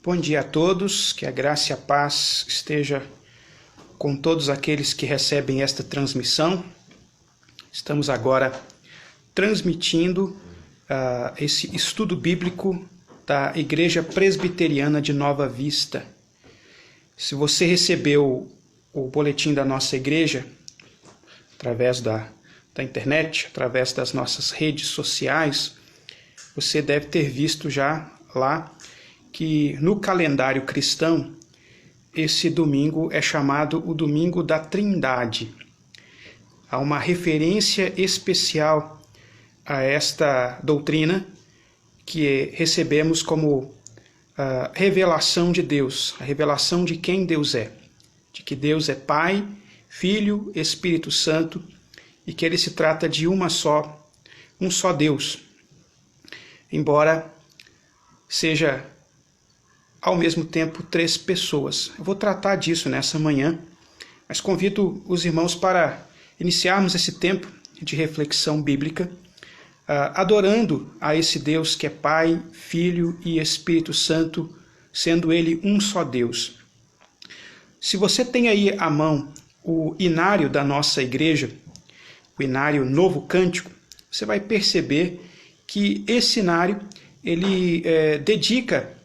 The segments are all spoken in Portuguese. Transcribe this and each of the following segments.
Bom dia a todos, que a graça e a paz esteja com todos aqueles que recebem esta transmissão. Estamos agora transmitindo esse estudo bíblico da Igreja Presbiteriana de Nova Vista. Se você recebeu o boletim da nossa igreja, através da internet, através das nossas redes sociais, você deve ter visto já lá que no calendário cristão, esse domingo é chamado o Domingo da Trindade. Há uma referência especial a esta doutrina que recebemos como a revelação de Deus, a revelação de quem Deus é, de que Deus é Pai, Filho, Espírito Santo e que ele se trata de um só Deus, embora seja ao mesmo tempo três pessoas. Eu vou tratar disso nessa manhã, mas convido os irmãos para iniciarmos esse tempo de reflexão bíblica, adorando a esse Deus que é Pai, Filho e Espírito Santo, sendo ele um só Deus. Se você tem aí à mão o inário da nossa igreja, o inário Novo Cântico, você vai perceber que esse inário ele dedica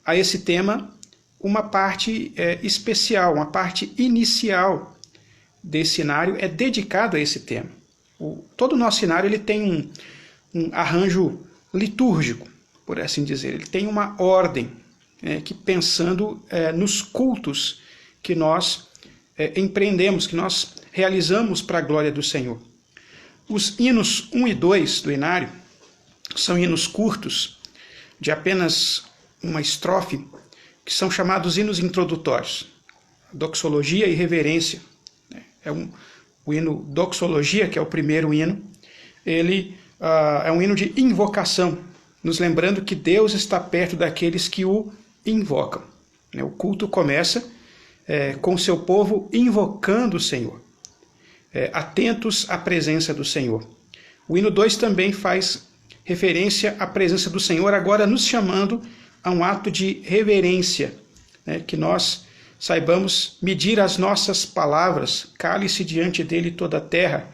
a esse tema uma parte especial, uma parte inicial desse inário é dedicado a esse tema. Todo o nosso inário ele tem um arranjo litúrgico, por assim dizer. Ele tem uma ordem, que pensando nos cultos que nós empreendemos, que nós realizamos para a glória do Senhor. Os hinos 1 e 2 do inário são hinos curtos, de apenas uma estrofe, que são chamados hinos introdutórios. Doxologia e reverência. O hino Doxologia, que é o primeiro hino, ele é um hino de invocação, nos lembrando que Deus está perto daqueles que o invocam. O culto começa com o seu povo invocando o Senhor, atentos à presença do Senhor. O hino 2 também faz referência à presença do Senhor, agora nos chamando a um ato de reverência, que nós saibamos medir as nossas palavras, cale-se diante dele toda a terra,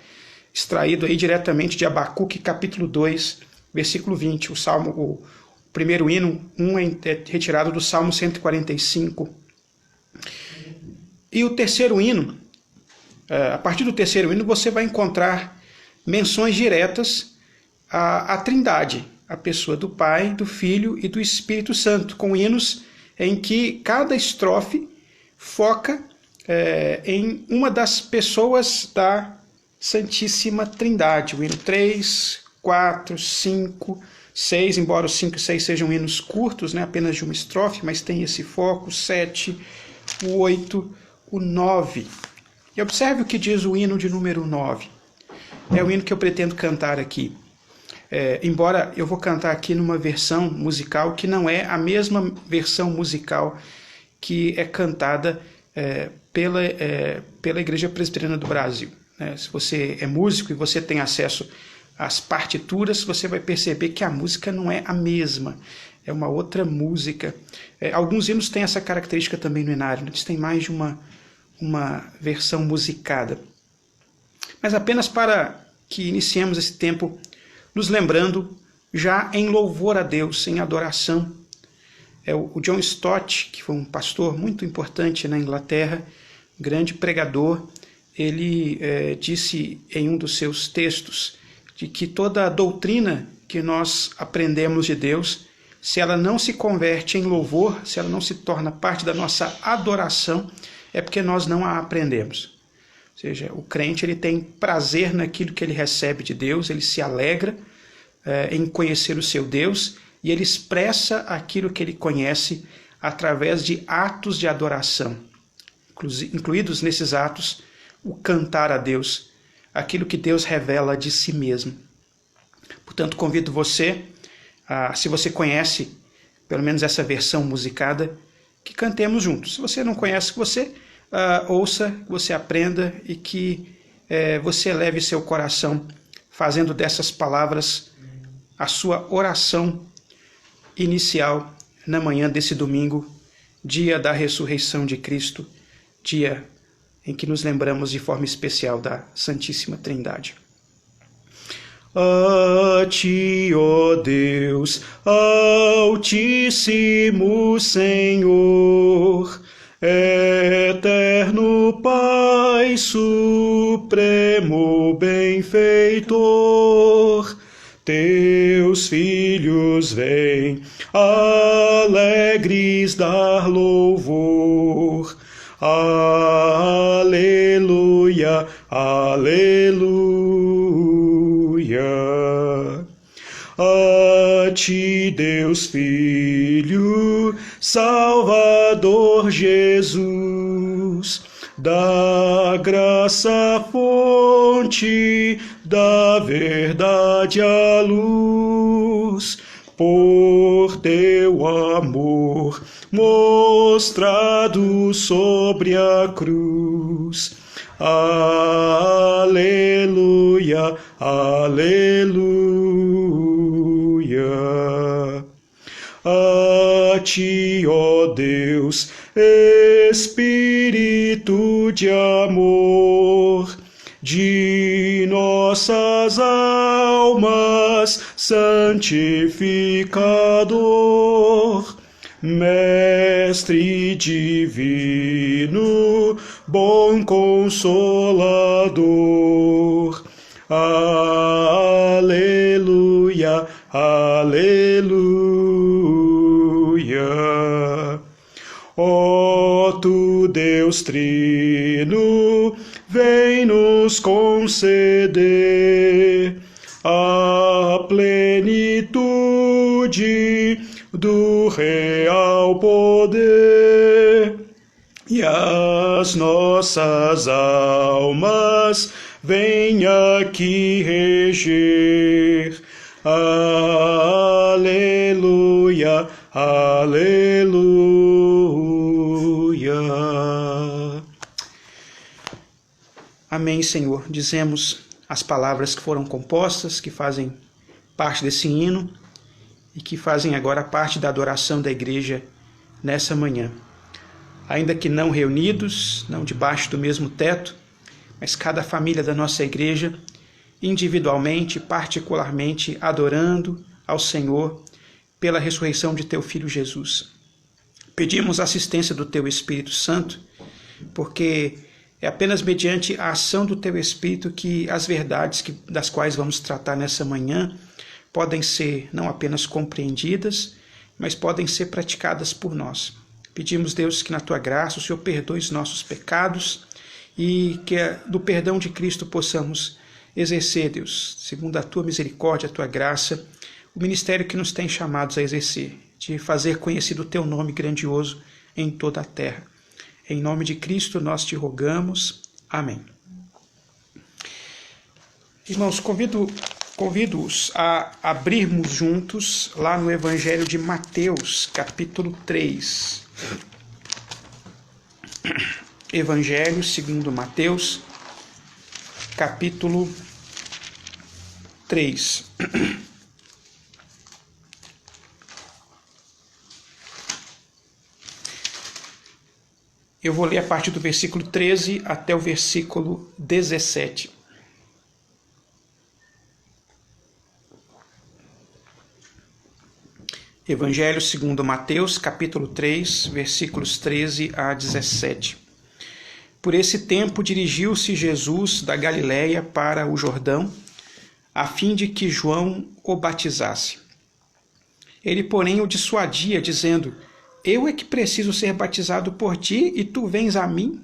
extraído aí diretamente de Abacuque, capítulo 2, versículo 20. O primeiro hino, é retirado do Salmo 145. E o terceiro hino, a partir do terceiro hino, você vai encontrar menções diretas à Trindade, a pessoa do Pai, do Filho e do Espírito Santo, com hinos em que cada estrofe foca em uma das pessoas da Santíssima Trindade. O hino 3, 4, 5, 6, embora os 5 e 6 sejam hinos curtos, apenas de uma estrofe, mas tem esse foco, o 7, o 8, o 9. E observe o que diz o hino de número 9. É o hino que eu pretendo cantar aqui. Embora eu vou cantar aqui numa versão musical que não é a mesma versão musical que é cantada pela Igreja Presbiteriana do Brasil. Se você é músico e você tem acesso às partituras, você vai perceber que a música não é a mesma, é uma outra música. Alguns hinos têm essa característica também no inário, eles têm mais de uma versão musicada. Mas apenas para que iniciemos esse tempo nos lembrando já em louvor a Deus, em adoração. O John Stott, que foi um pastor muito importante na Inglaterra, grande pregador, ele disse em um dos seus textos de que toda a doutrina que nós aprendemos de Deus, se ela não se converte em louvor, se ela não se torna parte da nossa adoração, é porque nós não a aprendemos. Ou seja, o crente ele tem prazer naquilo que ele recebe de Deus, ele se alegra em conhecer o seu Deus e ele expressa aquilo que ele conhece através de atos de adoração, incluídos nesses atos o cantar a Deus, aquilo que Deus revela de si mesmo. Portanto, convido você, se você conhece pelo menos essa versão musicada, que cantemos juntos. Se você não conhece, que você ouça, que você aprenda e que você eleve seu coração fazendo dessas palavras a sua oração inicial na manhã desse domingo, dia da ressurreição de Cristo, dia em que nos lembramos de forma especial da Santíssima Trindade. A ti, ó Deus, Altíssimo Senhor, eterno Pai, supremo benfeitor, teus filhos vêm, alegres dar louvor. Aleluia, aleluia. A ti, Deus Filho, Salvador Jesus, da graça fonte, da verdade a luz, por teu amor mostrado sobre a cruz. Aleluia, aleluia. A ti, ó Deus, Espírito de amor, de nossas almas santificador, Mestre divino, bom consolador. Aleluia, aleluia. Ó tu, Deus Trino, vem nos conceder a plenitude do real poder, e as nossas almas vêm aqui reger. Aleluia, aleluia. Amém, Senhor. Dizemos as palavras que foram compostas, que fazem parte desse hino e que fazem agora parte da adoração da igreja nessa manhã. Ainda que não reunidos, não debaixo do mesmo teto, mas cada família da nossa igreja, individualmente, particularmente, adorando ao Senhor pela ressurreição de teu Filho Jesus. Pedimos a assistência do teu Espírito Santo, porque é apenas mediante a ação do teu Espírito que as verdades das quais vamos tratar nessa manhã podem ser não apenas compreendidas, mas podem ser praticadas por nós. Pedimos, Deus, que na tua graça o Senhor perdoe os nossos pecados e que do perdão de Cristo possamos exercer, Deus, segundo a tua misericórdia, a tua graça, o ministério que nos tem chamados a exercer, de fazer conhecido o teu nome grandioso em toda a terra. Em nome de Cristo nós te rogamos. Amém. Irmãos, convido-os a abrirmos juntos lá no Evangelho de Mateus, capítulo 3. Evangelho segundo Mateus, capítulo 3. Eu vou ler a partir do versículo 13 até o versículo 17. Evangelho segundo Mateus, capítulo 3, versículos 13 a 17. Por esse tempo dirigiu-se Jesus da Galiléia para o Jordão, a fim de que João o batizasse. Ele, porém, o dissuadia, dizendo: Eu é que preciso ser batizado por ti, e tu vens a mim?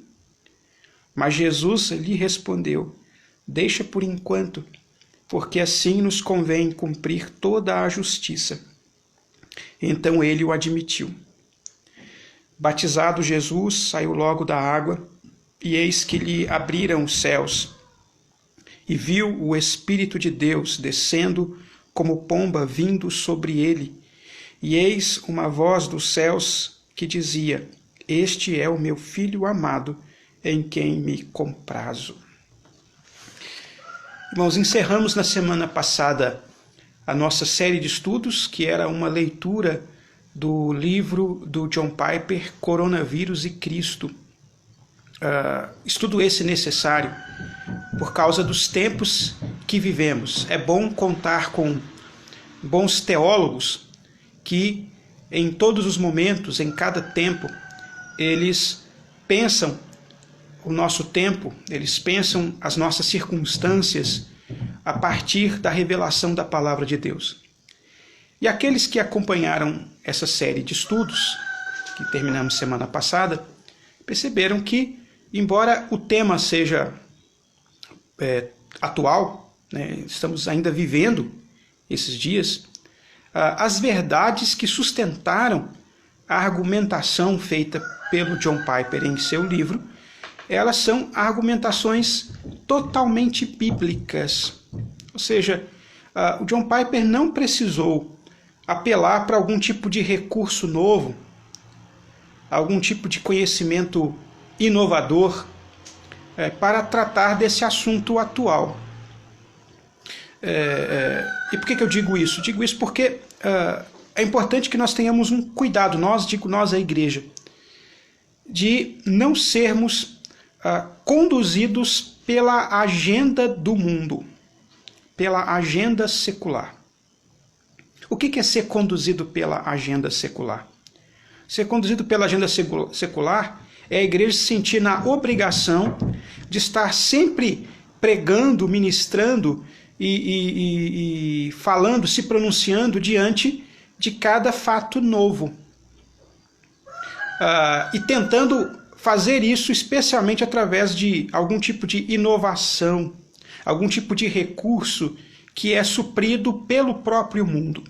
Mas Jesus lhe respondeu: Deixa por enquanto, porque assim nos convém cumprir toda a justiça. Então ele o admitiu. Batizado Jesus, saiu logo da água, e eis que lhe abriram os céus, e viu o Espírito de Deus descendo como pomba vindo sobre ele, e eis uma voz dos céus que dizia: Este é o meu Filho amado, em quem me comprazo. Irmãos, encerramos na semana passada a nossa série de estudos, que era uma leitura do livro do John Piper, Coronavírus e Cristo. Estudo esse necessário por causa dos tempos que vivemos. É bom contar com bons teólogos que em todos os momentos, em cada tempo, eles pensam o nosso tempo, eles pensam as nossas circunstâncias a partir da revelação da palavra de Deus. E aqueles que acompanharam essa série de estudos, que terminamos semana passada, perceberam que, embora o tema seja atual, né, estamos ainda vivendo esses dias, as verdades que sustentaram a argumentação feita pelo John Piper em seu livro, elas são argumentações totalmente bíblicas. Ou seja, o John Piper não precisou apelar para algum tipo de recurso novo, algum tipo de conhecimento inovador para tratar desse assunto atual. E por que eu digo isso? Digo isso porque é importante que nós tenhamos um cuidado, nós a igreja, de não sermos conduzidos pela agenda do mundo, pela agenda secular. O que é ser conduzido pela agenda secular? Ser conduzido pela agenda secular é a igreja se sentir na obrigação de estar sempre pregando, ministrando e falando, se pronunciando diante de cada fato novo. E tentando fazer isso especialmente através de algum tipo de inovação, algum tipo de recurso que é suprido pelo próprio mundo.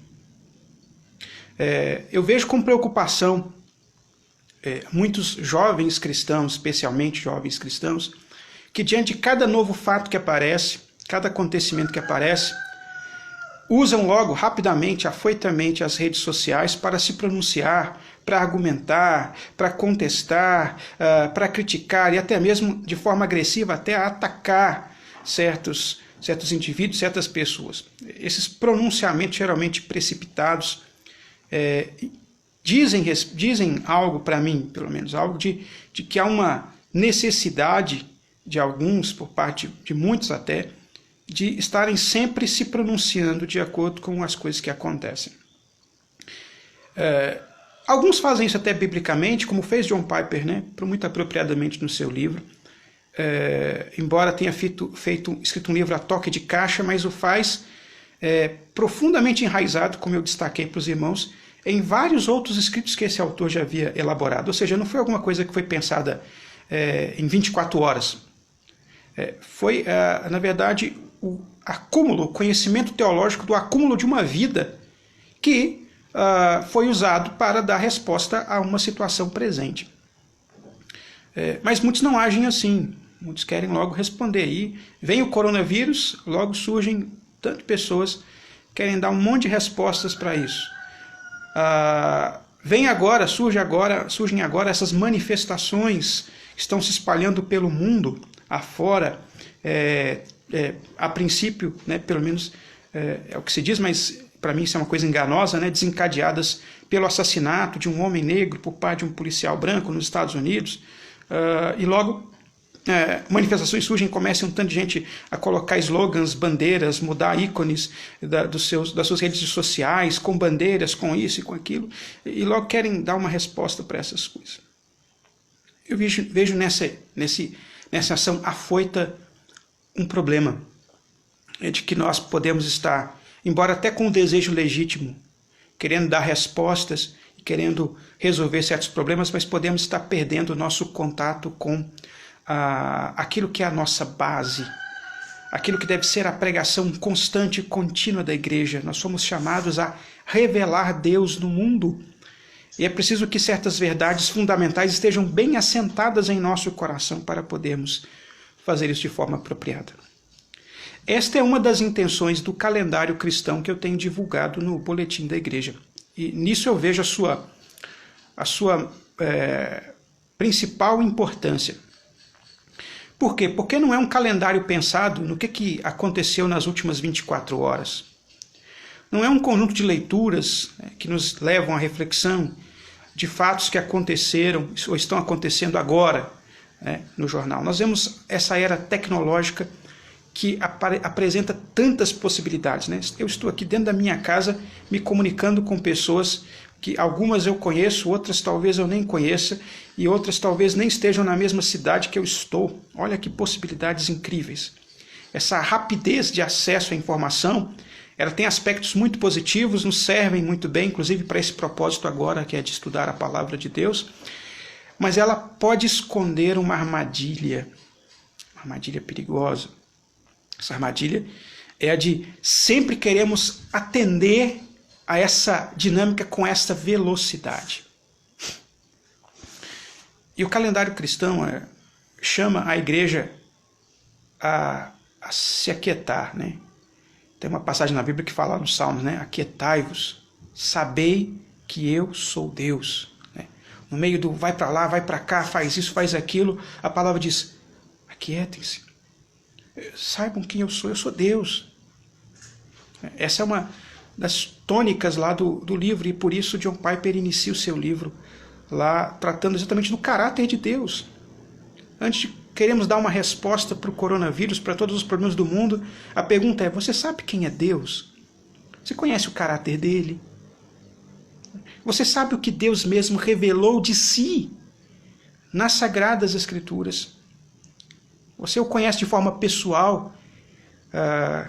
Eu vejo com preocupação muitos jovens cristãos, especialmente jovens cristãos, que diante de cada novo fato que aparece, cada acontecimento que aparece, usam logo, rapidamente, afoitamente as redes sociais para se pronunciar, para argumentar, para contestar, para criticar e até mesmo de forma agressiva até atacar certos indivíduos, certas pessoas. Esses pronunciamentos geralmente precipitados dizem algo para mim, pelo menos, algo de que há uma necessidade de alguns, por parte de muitos até, de estarem sempre se pronunciando de acordo com as coisas que acontecem. Alguns fazem isso até biblicamente, como fez John Piper, né, muito apropriadamente no seu livro, embora tenha escrito um livro a toque de caixa, mas o faz profundamente enraizado, como eu destaquei para os irmãos, em vários outros escritos que esse autor já havia elaborado. Ou seja, não foi alguma coisa que foi pensada em 24 horas. Foi, na verdade, o conhecimento teológico do acúmulo de uma vida que foi usado para dar resposta a uma situação presente. Mas muitos não agem assim. Muitos querem logo responder. E vem o coronavírus, logo surgem tantas pessoas que querem dar um monte de respostas para isso. Surgem agora essas manifestações que estão se espalhando pelo mundo afora, a princípio, né, pelo menos é o que se diz, mas para mim isso é uma coisa enganosa, né, desencadeadas pelo assassinato de um homem negro por parte de um policial branco nos Estados Unidos, e logo manifestações surgem, começa um tanto de gente a colocar slogans, bandeiras, mudar ícones das suas redes sociais, com bandeiras, com isso e com aquilo, e logo querem dar uma resposta para essas coisas. Eu vejo nessa ação afoita um problema, de que nós podemos estar, embora até com um desejo legítimo, querendo dar respostas, querendo resolver certos problemas, mas podemos estar perdendo o nosso contato com aquilo que é a nossa base, aquilo que deve ser a pregação constante e contínua da igreja. Nós somos chamados a revelar Deus no mundo, e é preciso que certas verdades fundamentais estejam bem assentadas em nosso coração para podermos fazer isso de forma apropriada. Esta é uma das intenções do calendário cristão que eu tenho divulgado no boletim da igreja, e nisso eu vejo a sua principal importância. Por quê? Porque não é um calendário pensado no que aconteceu nas últimas 24 horas. Não é um conjunto de leituras, né, que nos levam à reflexão de fatos que aconteceram ou estão acontecendo agora, né, no jornal. Nós vemos essa era tecnológica que apresenta tantas possibilidades, né? Eu estou aqui dentro da minha casa me comunicando com pessoas que algumas eu conheço, outras talvez eu nem conheça e outras talvez nem estejam na mesma cidade que eu estou. Olha que possibilidades incríveis. Essa rapidez de acesso à informação, ela tem aspectos muito positivos, nos servem muito bem, inclusive para esse propósito agora, que é de estudar a palavra de Deus, mas ela pode esconder uma armadilha perigosa. Essa armadilha é a de sempre queremos atender a essa dinâmica com essa velocidade. E o calendário cristão chama a igreja a se aquietar, né? Tem uma passagem na Bíblia que fala nos Salmos, né? Aquietai-vos, sabei que eu sou Deus. Né? No meio do vai para lá, vai para cá, faz isso, faz aquilo, a palavra diz, aquietem-se. Saibam quem eu sou Deus. Essa é uma das tônicas lá do livro, e por isso John Piper inicia o seu livro lá tratando exatamente do caráter de Deus. Antes de queremos dar uma resposta para o coronavírus, para todos os problemas do mundo, a pergunta é, você sabe quem é Deus? Você conhece o caráter dele? Você sabe o que Deus mesmo revelou de si nas Sagradas Escrituras? Você o conhece de forma pessoal,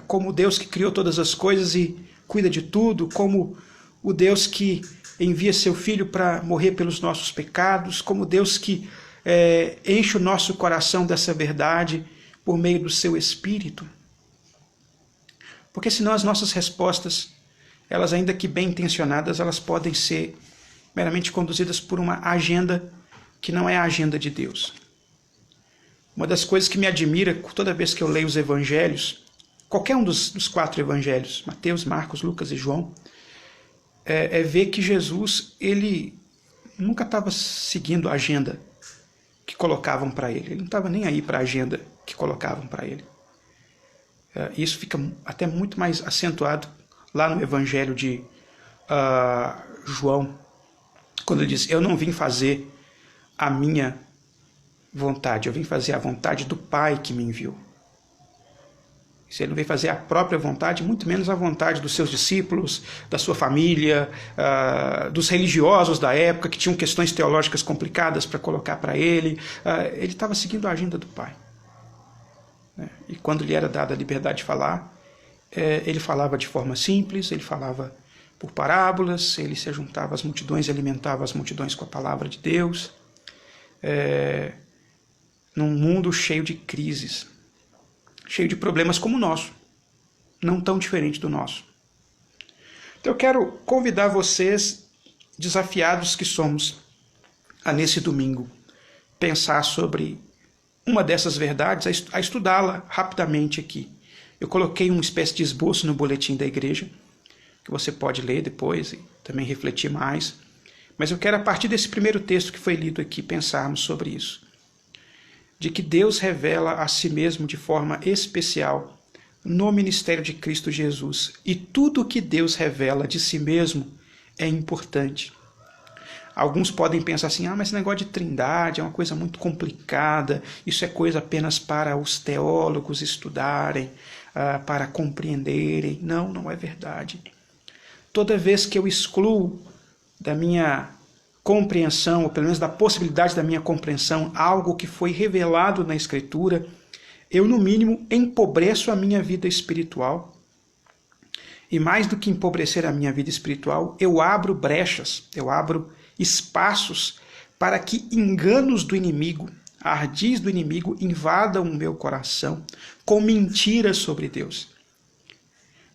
como o Deus que criou todas as coisas e cuida de tudo, como o Deus que envia seu Filho para morrer pelos nossos pecados, como Deus que enche o nosso coração dessa verdade por meio do seu Espírito. Porque senão as nossas respostas, elas ainda que bem intencionadas, elas podem ser meramente conduzidas por uma agenda que não é a agenda de Deus. Uma das coisas que me admira toda vez que eu leio os evangelhos, qualquer um dos 4 evangelhos, Mateus, Marcos, Lucas e João, é ver que Jesus, ele nunca estava seguindo a agenda que colocavam para ele. Ele não estava nem aí para a agenda que colocavam para ele. Isso fica até muito mais acentuado lá no evangelho de João, quando ele diz, eu não vim fazer a minha vontade, eu vim fazer a vontade do Pai que me enviou. Se ele não veio fazer a própria vontade, muito menos a vontade dos seus discípulos, da sua família, dos religiosos da época, que tinham questões teológicas complicadas para colocar para ele. Ele estava seguindo a agenda do Pai. E quando lhe era dada a liberdade de falar, ele falava de forma simples, ele falava por parábolas, ele se juntava às multidões e alimentava as multidões com a palavra de Deus. Num mundo cheio de crises, cheio de problemas como o nosso, não tão diferente do nosso. Então eu quero convidar vocês, desafiados que somos, a nesse domingo, pensar sobre uma dessas verdades, a estudá-la rapidamente aqui. Eu coloquei uma espécie de esboço no boletim da igreja, que você pode ler depois e também refletir mais. Mas eu quero, a partir desse primeiro texto que foi lido aqui, pensarmos sobre isso. De que Deus revela a si mesmo de forma especial no ministério de Cristo Jesus. E tudo que Deus revela de si mesmo é importante. Alguns podem pensar assim, mas esse negócio de trindade é uma coisa muito complicada, isso é coisa apenas para os teólogos estudarem, para compreenderem. Não, não é verdade. Toda vez que eu excluo da minha compreensão, ou pelo menos da possibilidade da minha compreensão, algo que foi revelado na Escritura, eu, no mínimo, empobreço a minha vida espiritual. E mais do que empobrecer a minha vida espiritual, eu abro brechas, eu abro espaços para que enganos do inimigo, ardis do inimigo, invadam o meu coração com mentiras sobre Deus.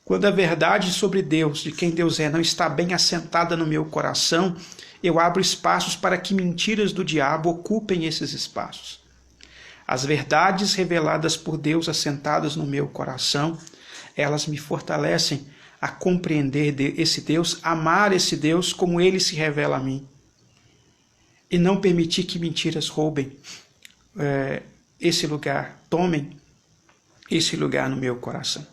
Quando a verdade sobre Deus, de quem Deus é, não está bem assentada no meu coração, eu abro espaços para que mentiras do diabo ocupem esses espaços. As verdades reveladas por Deus assentadas no meu coração, elas me fortalecem a compreender esse Deus, amar esse Deus como ele se revela a mim. E não permitir que mentiras roubem esse lugar, tomem esse lugar no meu coração.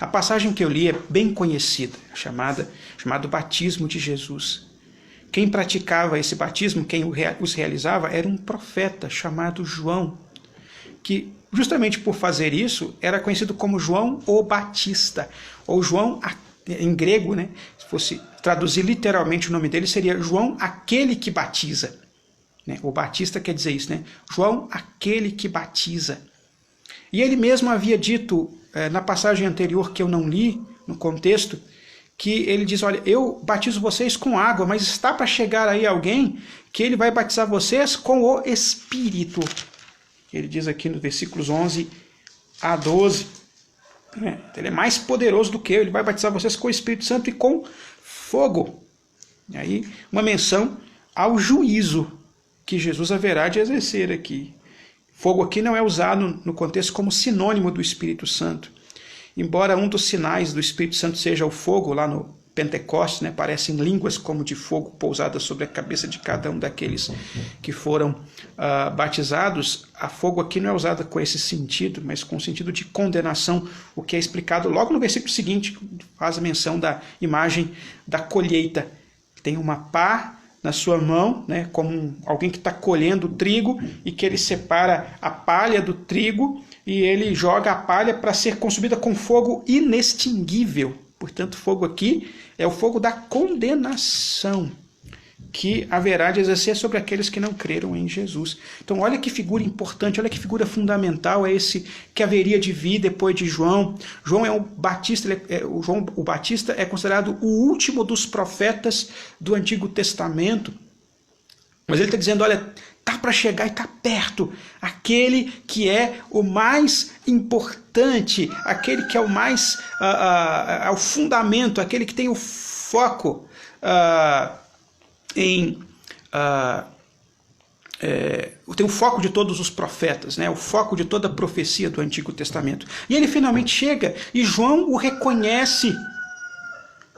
A passagem que eu li é bem conhecida, chamado batismo de Jesus. Quem praticava esse batismo, quem os realizava, era um profeta chamado João, que justamente por fazer isso era conhecido como João o Batista, ou João em grego, né? Se fosse traduzir literalmente o nome dele, seria João aquele que batiza. Né? O Batista quer dizer isso, né? João aquele que batiza. E ele mesmo havia dito, na passagem anterior que eu não li, no contexto, que ele diz, olha, eu batizo vocês com água, mas está para chegar aí alguém que ele vai batizar vocês com o Espírito. Ele diz aqui nos versículos 11 a 12. Ele é mais poderoso do que eu, ele vai batizar vocês com o Espírito Santo e com fogo. E aí, uma menção ao juízo que Jesus haverá de exercer aqui. Fogo aqui não é usado no contexto como sinônimo do Espírito Santo. Embora um dos sinais do Espírito Santo seja o fogo, lá no Pentecostes, né, parecem línguas como de fogo pousadas sobre a cabeça de cada um daqueles que foram batizados, a fogo aqui não é usada com esse sentido, mas com o sentido de condenação, o que é explicado logo no versículo seguinte, faz a menção da imagem da colheita. Tem uma pá na sua mão, né, como alguém que está colhendo o trigo e que ele separa a palha do trigo e ele joga a palha para ser consumida com fogo inextinguível. Portanto, fogo aqui é o fogo da condenação que haverá de exercer sobre aqueles que não creram em Jesus. Então, olha que figura importante, olha que figura fundamental é esse que haveria de vir depois de João. João é o Batista, o Batista é considerado o último dos profetas do Antigo Testamento. Mas ele está dizendo, olha, está para chegar e está perto aquele que é o mais importante, aquele que é o mais o fundamento, aquele que tem o foco tem o foco de todos os profetas, né? O foco de toda a profecia do Antigo Testamento. E ele finalmente chega e João o reconhece.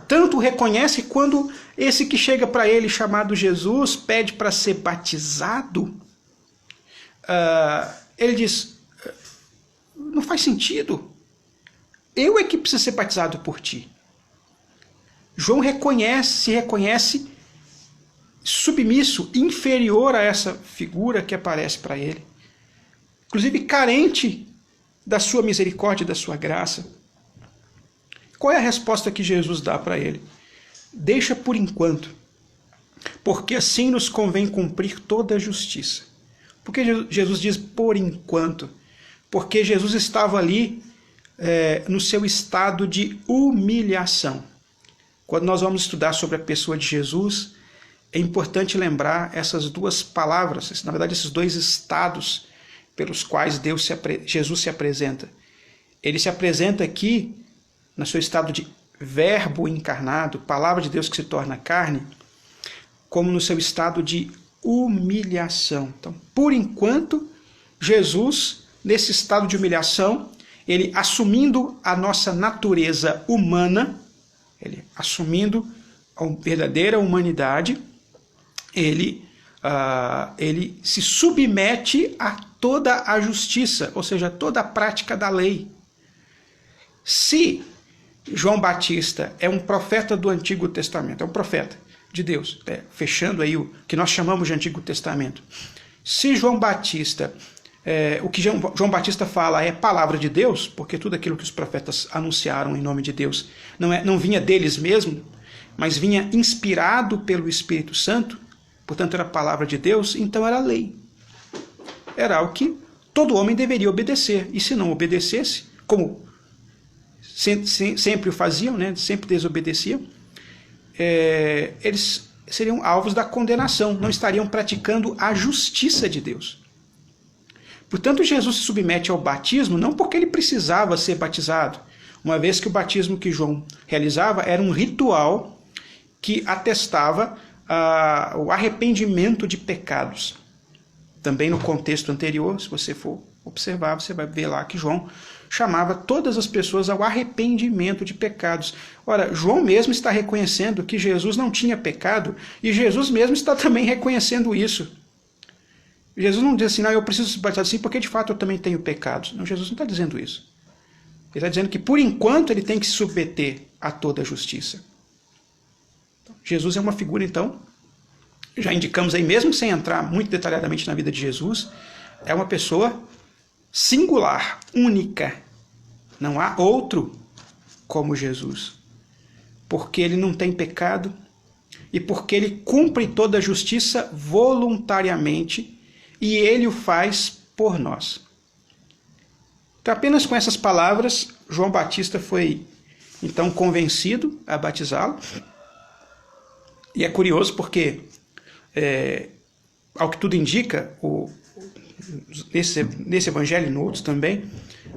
Tanto o reconhece quando esse que chega para ele, chamado Jesus, pede para ser batizado. Ele diz, não faz sentido. Eu é que preciso ser batizado por ti. João se reconhece submisso, inferior a essa figura que aparece para ele. Inclusive carente da sua misericórdia e da sua graça. Qual é a resposta que Jesus dá para ele? Deixa por enquanto, porque assim nos convém cumprir toda a justiça. Por que Jesus diz por enquanto? Porque Jesus estava ali no seu estado de humilhação. Quando nós vamos estudar sobre a pessoa de Jesus, é importante lembrar essas duas palavras, na verdade esses dois estados pelos quais Jesus se apresenta. Ele se apresenta aqui no seu estado de verbo encarnado, palavra de Deus que se torna carne, como no seu estado de humilhação. Então, por enquanto, Jesus, nesse estado de humilhação, ele assumindo a nossa natureza humana, ele assumindo a verdadeira humanidade, ele se submete a toda a justiça, ou seja, toda a prática da lei. Se João Batista é um profeta do Antigo Testamento, é um profeta de Deus, fechando aí o que nós chamamos de Antigo Testamento. Se João Batista, o que João Batista fala é palavra de Deus, porque tudo aquilo que os profetas anunciaram em nome de Deus não vinha deles mesmos, mas vinha inspirado pelo Espírito Santo, portanto era palavra de Deus, então era lei. Era o que todo homem deveria obedecer, e se não obedecesse, como sempre o faziam, né? Sempre desobedeciam, eles seriam alvos da condenação, não estariam praticando a justiça de Deus. Portanto, Jesus se submete ao batismo não porque ele precisava ser batizado, uma vez que o batismo que João realizava era um ritual que atestava o arrependimento de pecados. Também no contexto anterior, se você for observar, você vai ver lá que João chamava todas as pessoas ao arrependimento de pecados. Ora, João mesmo está reconhecendo que Jesus não tinha pecado e Jesus mesmo está também reconhecendo isso. Jesus não diz assim, não, eu preciso se batizar assim porque de fato eu também tenho pecados. Não, Jesus não está dizendo isso. Ele Ele está dizendo que, por enquanto, ele tem que se submeter a toda a justiça. Jesus é uma figura, então, já indicamos aí, mesmo sem entrar muito detalhadamente na vida de Jesus, é uma pessoa singular, única. Não há outro como Jesus. Porque ele não tem pecado e porque ele cumpre toda a justiça voluntariamente e ele o faz por nós. Então, apenas com essas palavras, João Batista foi, então, convencido a batizá-lo. E é curioso porque, ao que tudo indica, nesse evangelho e em outros também,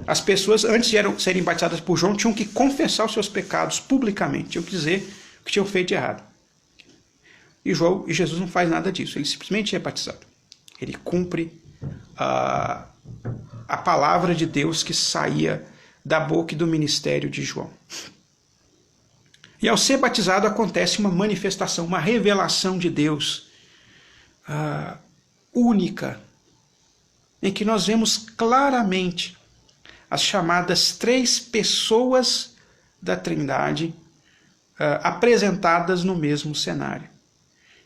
as pessoas, antes de serem batizadas por João, tinham que confessar os seus pecados publicamente, tinham que dizer o que tinham feito de errado. E Jesus não faz nada disso, ele simplesmente é batizado. Ele cumpre a palavra de Deus que saía da boca e do ministério de João. E ao ser batizado acontece uma manifestação, uma revelação de Deus única, em que nós vemos claramente as chamadas 3 pessoas da Trindade apresentadas no mesmo cenário.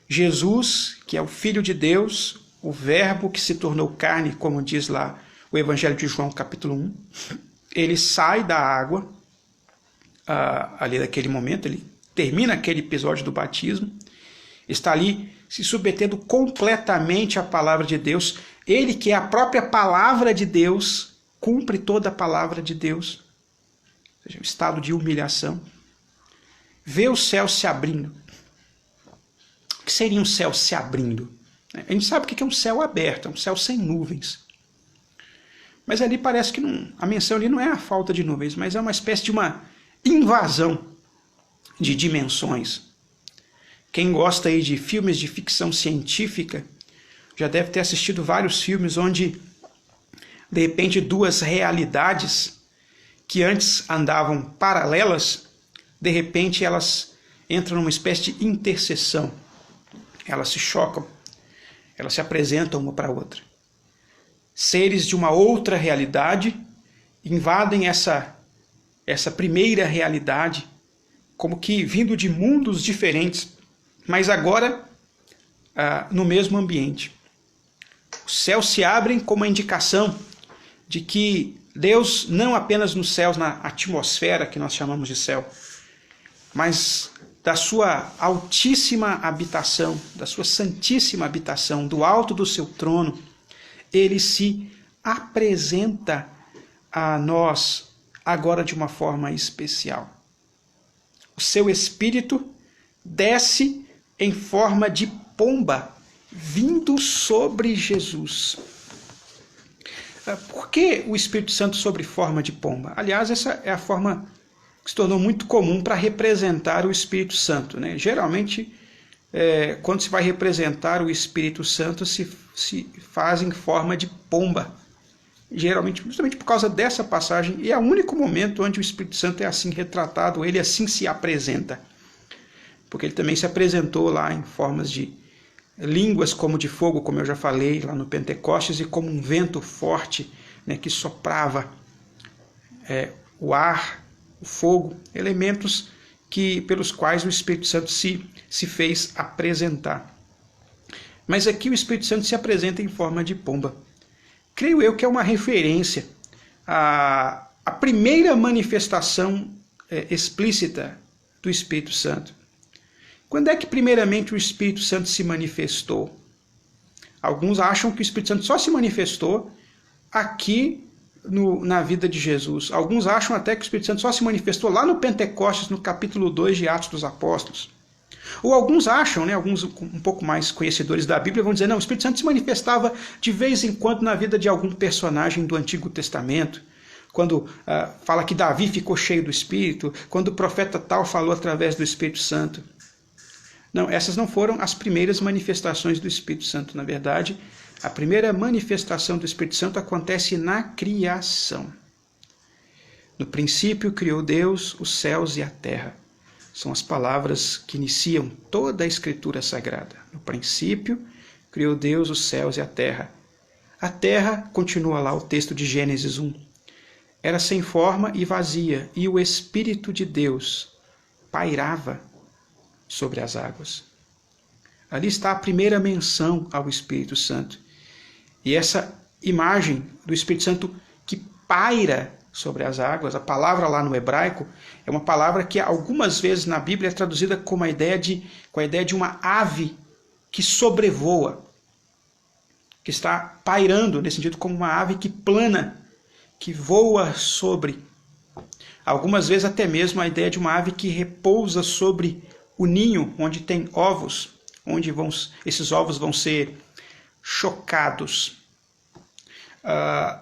Jesus, que é o Filho de Deus, o Verbo que se tornou carne, como diz lá o Evangelho de João, capítulo 1, ele sai da água, ali naquele momento, ele termina aquele episódio do batismo, está ali se submetendo completamente à palavra de Deus. Ele, que é a própria palavra de Deus, cumpre toda a palavra de Deus, ou seja, o estado de humilhação. Vê o céu se abrindo. O que seria um céu se abrindo? A gente sabe o que é um céu aberto, é um céu sem nuvens. Mas ali parece que a menção ali não é a falta de nuvens, mas é uma espécie de uma invasão de dimensões. Quem gosta aí de filmes de ficção científica já deve ter assistido vários filmes onde, de repente, 2 realidades que antes andavam paralelas, de repente elas entram numa espécie de interseção. Elas se chocam, elas se apresentam uma para a outra. Seres de uma outra realidade invadem essa primeira realidade, como que vindo de mundos diferentes, mas agora no mesmo ambiente. Os céus se abrem como uma indicação de que Deus, não apenas nos céus, na atmosfera que nós chamamos de céu, mas da sua altíssima habitação, da sua santíssima habitação, do alto do seu trono, ele se apresenta a nós agora de uma forma especial. O seu Espírito desce em forma de pomba, vindo sobre Jesus. Por que o Espírito Santo sobre forma de pomba? Aliás, essa é a forma que se tornou muito comum para representar o Espírito Santo, né? Geralmente, quando se vai representar o Espírito Santo, se faz em forma de pomba. Geralmente, justamente por causa dessa passagem, e é o único momento onde o Espírito Santo é assim retratado, ele assim se apresenta. Porque ele também se apresentou lá em formas de línguas como de fogo, como eu já falei lá no Pentecostes, e como um vento forte, né, que soprava o ar, o fogo, elementos pelos quais o Espírito Santo se fez apresentar. Mas aqui o Espírito Santo se apresenta em forma de pomba. Creio eu que é uma referência à primeira manifestação explícita do Espírito Santo. Quando é que primeiramente o Espírito Santo se manifestou? Alguns acham que o Espírito Santo só se manifestou aqui na vida de Jesus. Alguns acham até que o Espírito Santo só se manifestou lá no Pentecostes, no capítulo 2 de Atos dos Apóstolos. Ou alguns acham, né, alguns um pouco mais conhecedores da Bíblia, vão dizer, não, o Espírito Santo se manifestava de vez em quando na vida de algum personagem do Antigo Testamento, quando fala que Davi ficou cheio do Espírito, quando o profeta tal falou através do Espírito Santo. Não, essas não foram as primeiras manifestações do Espírito Santo. Na verdade, a primeira manifestação do Espírito Santo acontece na criação. No princípio criou Deus os céus e a terra. São as palavras que iniciam toda a Escritura Sagrada. No princípio criou Deus os céus e a terra. A terra, continua lá o texto de Gênesis 1, era sem forma e vazia, e o Espírito de Deus pairava sobre as águas. Ali está a primeira menção ao Espírito Santo. E essa imagem do Espírito Santo que paira sobre as águas, a palavra lá no hebraico, é uma palavra que algumas vezes na Bíblia é traduzida com a ideia de uma ave que sobrevoa, que está pairando, nesse sentido, como uma ave que plana, que voa sobre. Algumas vezes até mesmo a ideia de uma ave que repousa sobre o ninho, onde tem ovos, onde esses ovos vão ser chocados.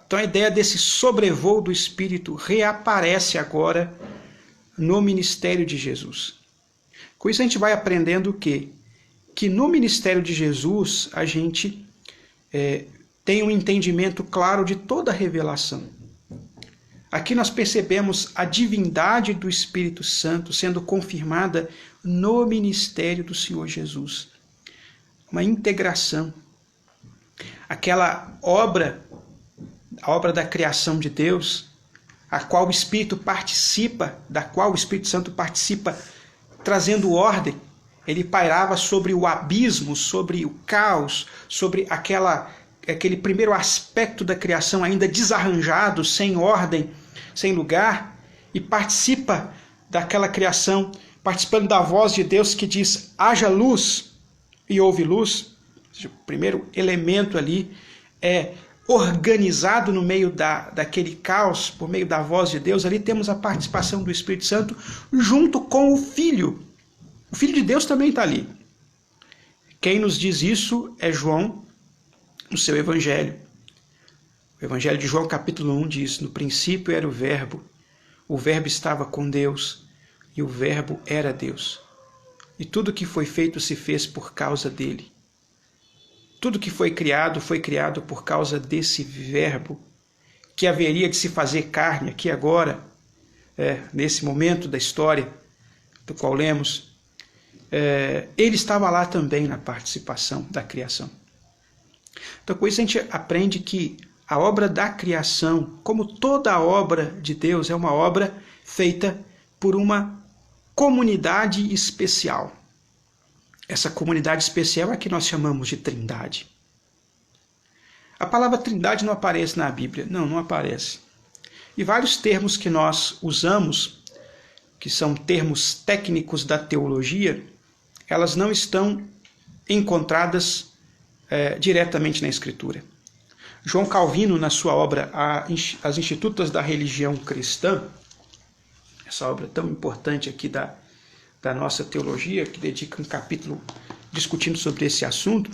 Então a ideia desse sobrevoo do Espírito reaparece agora no ministério de Jesus. Com isso a gente vai aprendendo o quê? Que no ministério de Jesus a gente tem um entendimento claro de toda a revelação. Aqui nós percebemos a divindade do Espírito Santo sendo confirmada no ministério do Senhor Jesus. Uma integração. Aquela obra, a obra da criação de Deus, da qual o Espírito Santo participa, trazendo ordem. Ele pairava sobre o abismo, sobre o caos, sobre aquele primeiro aspecto da criação ainda desarranjado, sem ordem, sem lugar, e participa daquela criação, participando da voz de Deus que diz, haja luz, e houve luz. O primeiro elemento ali é organizado no meio daquele caos, por meio da voz de Deus. Ali temos a participação do Espírito Santo junto com o Filho. O Filho de Deus também está ali. Quem nos diz isso é João, no seu Evangelho. O Evangelho de João, capítulo 1, diz, no princípio era o Verbo estava com Deus, e o Verbo era Deus. E tudo que foi feito se fez por causa dele. Tudo que foi criado por causa desse Verbo, que haveria de se fazer carne aqui agora, nesse momento da história do qual lemos. Ele estava lá também na participação da criação. Então, com isso a gente aprende que a obra da criação, como toda a obra de Deus, é uma obra feita por uma comunidade especial. Essa comunidade especial é a que nós chamamos de Trindade. A palavra Trindade não aparece na Bíblia. Não aparece. E vários termos que nós usamos, que são termos técnicos da teologia, elas não estão encontradas diretamente na Escritura. João Calvino, na sua obra As Institutas da Religião Cristã, essa obra tão importante aqui da nossa teologia, que dedica um capítulo discutindo sobre esse assunto,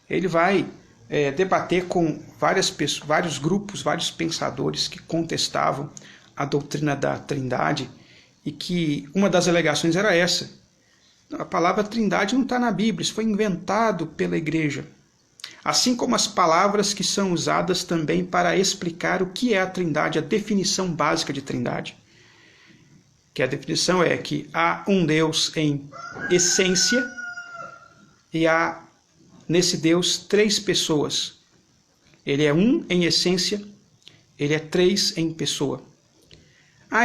ele vai debater com vários grupos, vários pensadores que contestavam a doutrina da Trindade, e que uma das alegações era essa: a palavra Trindade não está na Bíblia, isso foi inventado pela igreja. Assim como as palavras que são usadas também para explicar o que é a Trindade, a definição básica de Trindade. Que a definição é que há um Deus em essência e há nesse Deus três pessoas. Ele é um em essência, ele é três em pessoa.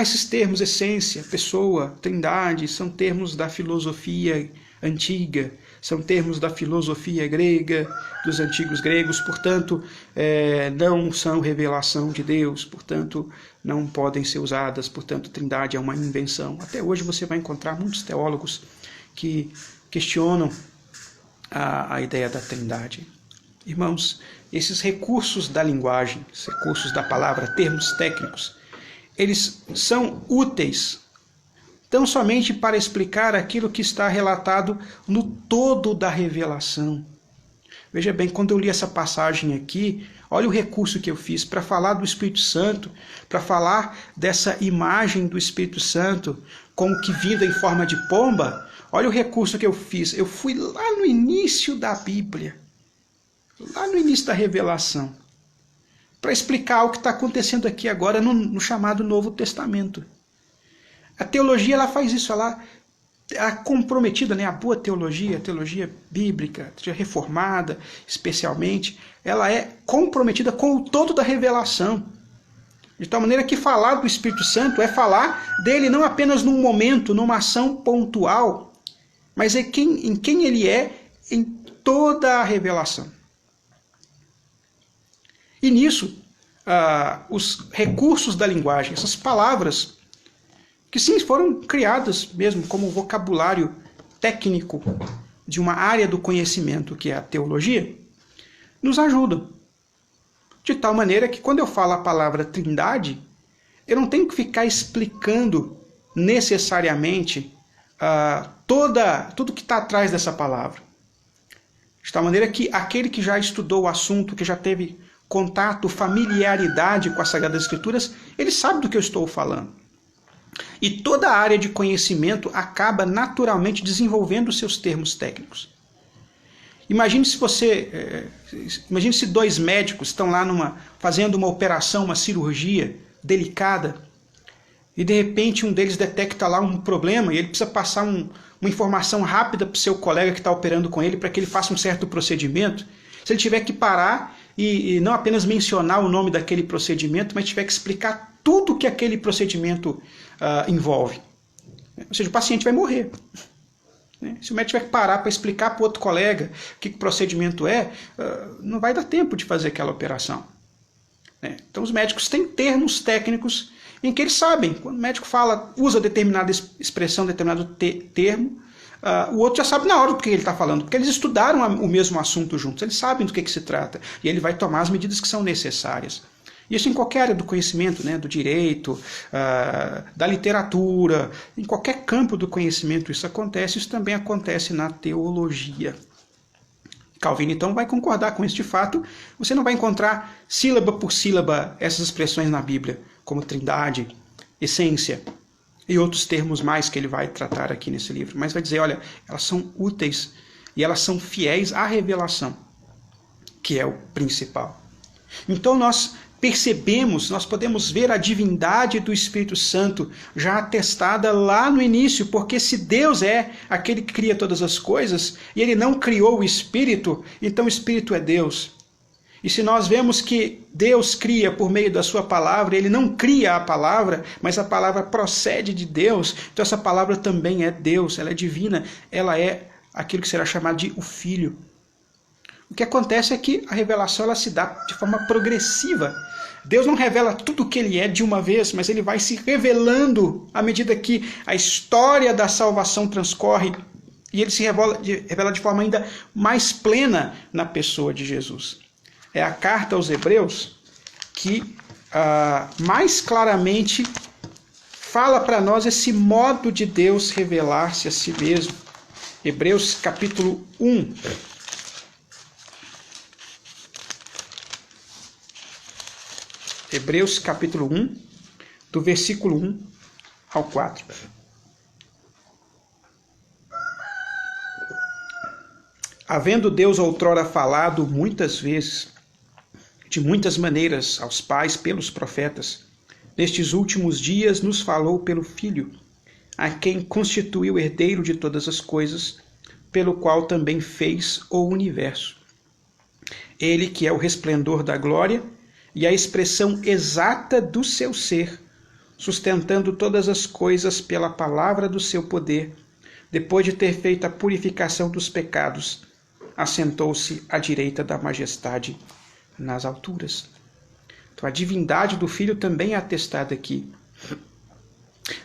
Esses termos essência, pessoa, Trindade, são termos da filosofia antiga, são termos da filosofia grega, dos antigos gregos, portanto, não são revelação de Deus, portanto, não podem ser usadas, portanto, Trindade é uma invenção. Até hoje você vai encontrar muitos teólogos que questionam a ideia da Trindade. Irmãos, esses recursos da linguagem, esses recursos da palavra, termos técnicos, eles são úteis tão somente para explicar aquilo que está relatado no todo da revelação. Veja bem, quando eu li essa passagem aqui, olha o recurso que eu fiz para falar do Espírito Santo, para falar dessa imagem do Espírito Santo como que vindo em forma de pomba. Olha o recurso que eu fiz. Eu fui lá no início da Bíblia, lá no início da revelação, para explicar o que está acontecendo aqui agora no chamado Novo Testamento. A teologia ela faz isso, ela é comprometida, a boa teologia, a teologia bíblica, a teologia reformada especialmente, ela é comprometida com o todo da revelação. De tal maneira que falar do Espírito Santo é falar dele não apenas num momento, numa ação pontual, mas em quem ele é em toda a revelação. E nisso, os recursos da linguagem, essas palavras, que sim, foram criadas mesmo como vocabulário técnico de uma área do conhecimento, que é a teologia, nos ajudam. De tal maneira que quando eu falo a palavra trindade, eu não tenho que ficar explicando necessariamente tudo que está atrás dessa palavra. De tal maneira que aquele que já estudou o assunto, que já teve contato, familiaridade com as Sagradas Escrituras, ele sabe do que eu estou falando. E toda a área de conhecimento acaba naturalmente desenvolvendo os seus termos técnicos. Imagine se dois médicos estão lá fazendo uma operação, uma cirurgia delicada, e de repente um deles detecta lá um problema e ele precisa passar uma informação rápida para o seu colega que está operando com ele para que ele faça um certo procedimento. Se ele tiver que parar e não apenas mencionar o nome daquele procedimento, mas tiver que explicar tudo que aquele procedimento envolve. Ou seja, o paciente vai morrer. Se o médico tiver que parar para explicar para o outro colega o que o procedimento é, não vai dar tempo de fazer aquela operação. Então os médicos têm termos técnicos em que eles sabem. Quando o médico usa determinada expressão, determinado termo, o outro já sabe na hora do que ele está falando, porque eles estudaram o mesmo assunto juntos, eles sabem do que se trata, e ele vai tomar as medidas que são necessárias. Isso em qualquer área do conhecimento, do direito, da literatura, em qualquer campo do conhecimento isso acontece, isso também acontece na teologia. Calvino, então, vai concordar com este fato. Você não vai encontrar sílaba por sílaba essas expressões na Bíblia, como trindade, essência e outros termos mais que ele vai tratar aqui nesse livro. Mas vai dizer, olha, elas são úteis e elas são fiéis à revelação, que é o principal. Então nós podemos ver a divindade do Espírito Santo já atestada lá no início, porque se Deus é aquele que cria todas as coisas, e ele não criou o Espírito, então o Espírito é Deus. E se nós vemos que Deus cria por meio da sua palavra, ele não cria a palavra, mas a palavra procede de Deus, então essa palavra também é Deus, ela é divina, ela é aquilo que será chamado de o Filho. O que acontece é que a revelação ela se dá de forma progressiva. Deus não revela tudo o que ele é de uma vez, mas ele vai se revelando à medida que a história da salvação transcorre e ele se revela de forma ainda mais plena na pessoa de Jesus. É a carta aos Hebreus que mais claramente fala para nós esse modo de Deus revelar-se a si mesmo. Hebreus capítulo 1. Hebreus capítulo 1, do versículo 1 ao 4. Havendo Deus outrora falado muitas vezes, de muitas maneiras, aos pais pelos profetas, nestes últimos dias nos falou pelo Filho, a quem constituiu herdeiro de todas as coisas, pelo qual também fez o universo. Ele que é o resplendor da glória e a expressão exata do seu ser, sustentando todas as coisas pela palavra do seu poder, depois de ter feito a purificação dos pecados, assentou-se à direita da majestade nas alturas. Então a divindade do Filho também é atestada aqui.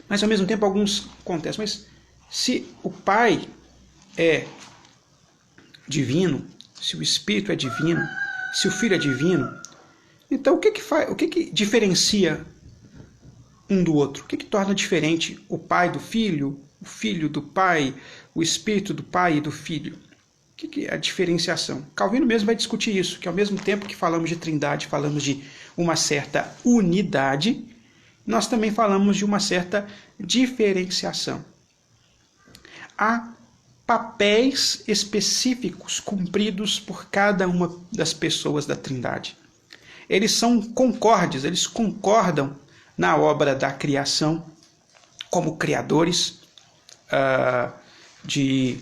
Mas ao mesmo tempo alguns acontecem. Mas se o Pai é divino, se o Espírito é divino, se o Filho é divino, então o que diferencia um do outro? O que torna diferente o Pai do Filho, o Filho do Pai, o Espírito do Pai e do Filho? O que é a diferenciação? Calvino mesmo vai discutir isso, que ao mesmo tempo que falamos de trindade, falamos de uma certa unidade, nós também falamos de uma certa diferenciação. Há papéis específicos cumpridos por cada uma das pessoas da trindade. Eles são concordes, eles concordam na obra da criação, como criadores de